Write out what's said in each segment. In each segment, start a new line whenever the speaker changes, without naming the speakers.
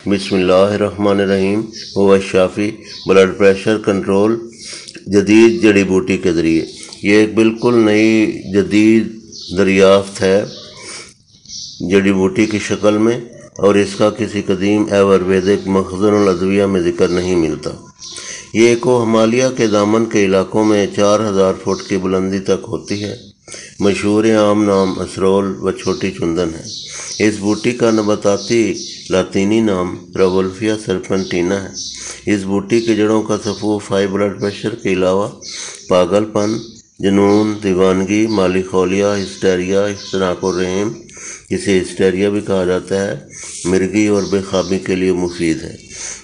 بسم اللہ الرحمن الرحیم ہوا شافی بلڈ پریشر کنٹرول جدید جڑی بوٹی کے ذریعے۔ یہ ایک بالکل نئی جدید دریافت ہے جڑی بوٹی کی شکل میں، اور اس کا کسی قدیم آیورویدک مخزن الادویہ میں ذکر نہیں ملتا۔ یہ ایکو ہمالیہ کے دامن کے علاقوں میں 4000 فٹ کی بلندی تک ہوتی ہے۔ مشہور عام نام اسرول و چھوٹی چندن ہے۔ اس بوٹی کا نباتاتی لاطینی نام راولفیا سرپنٹینا ہے۔ اس بوٹی کی جڑوں کا صفوف ہائی بلڈ پریشر کے علاوہ پاگل پن، جنون، دیوانگی، مالی خولیہ، ہسٹیریا، اختناق الرحم، جسے ہسٹیریا بھی کہا جاتا ہے، مرگی اور بے خوابی کے لیے مفید ہے۔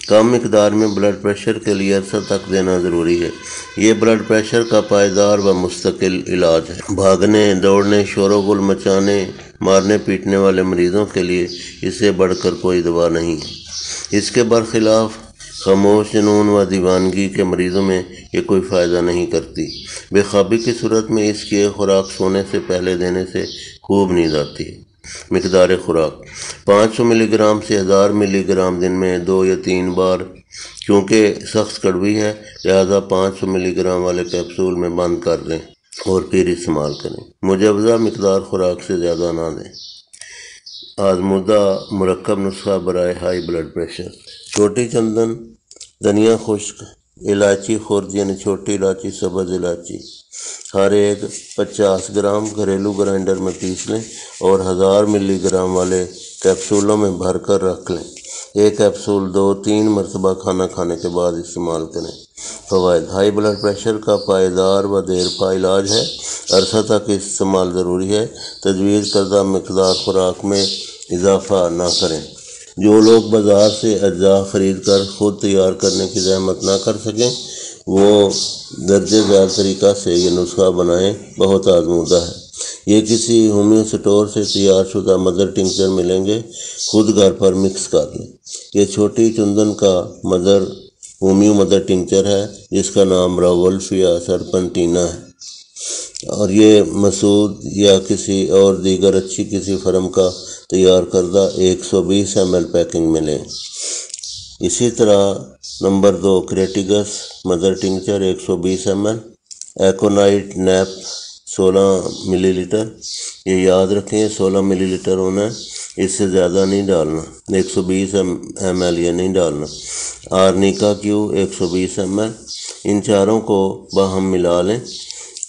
کم مقدار میں بلڈ پریشر کے لیے عرصہ تک دینا ضروری ہے۔ یہ بلڈ پریشر کا پائیدار و مستقل علاج ہے۔ بھاگنے، دوڑنے، شور و غل مچانے، مارنے پیٹنے والے مریضوں کے لیے اس سے بڑھ کر کوئی دوا نہیں ہے۔ اس کے برخلاف خاموش جنون و دیوانگی کے مریضوں میں یہ کوئی فائدہ نہیں کرتی۔ بے خوابی کی صورت میں اس کی ایک خوراک سونے سے پہلے دینے سے خوب نیند آتی ہے۔ مقدار خوراک 500 ملی گرام سے 1000 ملی گرام دن میں 2 یا 3 بار۔ کیونکہ سخت کڑوی ہے لہذا 500 ملی گرام والے کیپسول میں بند کر دیں اور پھر استعمال کریں۔ مجوزہ مقدار خوراک سے زیادہ نہ دیں۔ آزمودہ مرکب نسخہ برائے ہائی بلڈ پریشر: چھوٹی چندن، دھنیا خشک، الائچی خرد یعنی چھوٹی الائچی، سبز الائچی، ہر ایک 50 گرام گھریلو گرائنڈر میں پیس لیں اور 1000 ملی گرام والے کیپسولوں میں بھر کر رکھ لیں۔ ایک کیپسول 2-3 مرتبہ کھانا کھانے کے بعد استعمال کریں۔ فوائد: ہائی بلڈ پریشر کا پائیدار و دیر پا علاج ہے۔ عرصہ تک استعمال ضروری ہے۔ تجویز کردہ مقدار خوراک میں اضافہ نہ کریں۔ جو لوگ بازار سے اجزاء خرید کر خود تیار کرنے کی زحمت نہ کر سکیں وہ درجہ ذیل طریقہ سے یہ نسخہ بنائیں۔ بہت آزمودہ ہے۔ یہ کسی ہومیو سٹور سے تیار شدہ مدر ٹنکچر ملیں گے، خود گھر پر مکس کر لیں۔ یہ چھوٹی چندن کا ہومیو مدر ٹنکچر ہے جس کا نام راولفیا سرپنٹینا ہے، اور یہ مسعود یا کسی اور دیگر اچھی کسی فرم کا تیار کردہ 120 ml پیکنگ میں لیں۔ اسی طرح number 2 کریٹیگس mother tincture 120 ml، ایکونائٹ nap 16 ملی لیٹر۔ یہ یاد رکھیں 16 ملی لیٹر ہونا ہے، اس سے زیادہ نہیں ڈالنا، 120 ml یہ نہیں ڈالنا۔ آرنیکا کیو 120 ml۔ ان چاروں کو باہم ملا لیں۔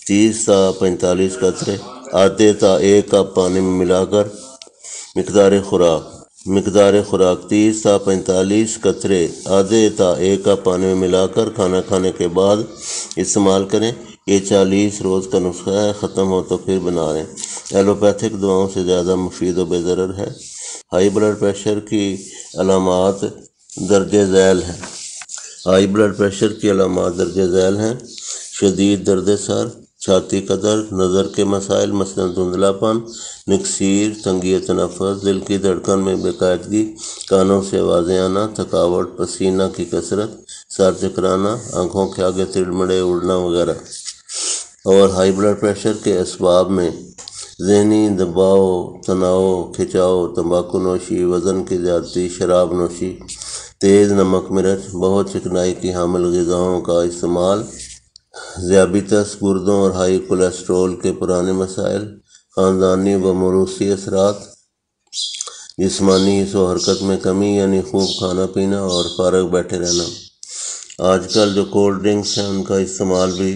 30 تا 45 قطرے آدھے تا 1 کپ پانی میں ملا کر۔ مقدار خوراک 30 تا 45 قطرے آدھے تا 1 کپ پانی میں ملا کر کھانا کھانے کے بعد استعمال کریں۔ یہ 40 روز کا نسخہ ہے، ختم ہو تو پھر بنا لیں۔ ایلوپیتھک دواؤں سے زیادہ مفید و بے ضرر ہے۔ ہائی بلڈ پریشر کی علامات درجہ ذیل ہیں۔ ہائی بلڈ پریشر کی علامات درجہ ذیل ہیں: شدید درد سر، چھاتی کا درد، نظر کے مسائل مثلاً دھندلا پن، نکسیر، تنگی تنفس، دل کی دھڑکن میں بے قاعدگی، کانوں سے آوازیں آنا، تھکاوٹ، پسینہ کی کثرت، سر چکرانا، آنکھوں کے آگے تڑمڑے اڑنا وغیرہ۔ اور ہائی بلڈ پریشر کے اسباب میں ذہنی دباؤ، تناؤ، کھنچاؤ، تمباکو نوشی، وزن کی زیادتی، شراب نوشی، تیز نمک مرچ، بہت چکنائی کی حامل غذاؤں کا استعمال، ذیابیطس، گردوں اور ہائی کولیسٹرول کے پرانے مسائل، خاندانی و موروثی اثرات، جسمانی حس و حرکت میں کمی یعنی خوب کھانا پینا اور فارغ بیٹھے رہنا۔ آج کل جو کولڈ ڈرنکس ہیں ان کا استعمال بھی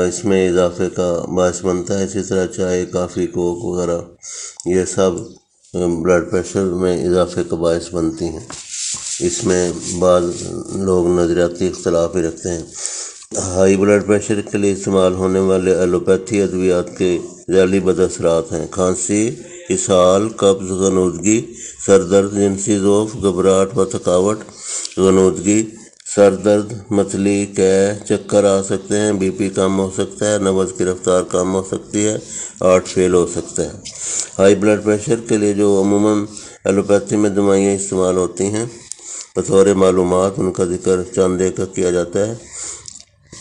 اس میں اضافے کا باعث بنتا ہے۔ اسی طرح چائے، کافی، کوک وغیرہ یہ سب بلڈ پریشر میں اضافے کا باعث بنتی ہیں۔ اس میں بعض لوگ نظریاتی اختلاف ہی رکھتے ہیں۔ ہائی بلڈ پریشر کے لیے استعمال ہونے والے ایلوپیتھی ادویات کے ذیلی بد اثرات ہیں: کھانسی، اسہال، قبض، غنودگی، سر درد، جنسی ذوف، گھبراہٹ و تھکاوٹ، غنودگی، سر درد، متلی، قے، چکر آ سکتے ہیں، بی پی کم ہو سکتا ہے، نبض کی رفتار کم ہو سکتی ہے، ہارٹ فیل ہو سکتا ہے۔ ہائی بلڈ پریشر کے لیے جو عموماً ایلوپیتھی میں دوائیاں استعمال ہوتی ہیں، بطور معلومات ان کا ذکر چند ایک کا کیا جاتا ہے: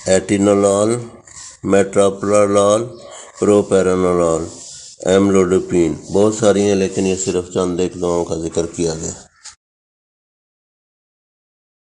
ایٹینولال، میٹراپرولال، پروپرانولال، ایملوڈوپین۔ بہت ساری ہیں لیکن یہ صرف چند ایک دواؤں کا ذکر کیا گیا۔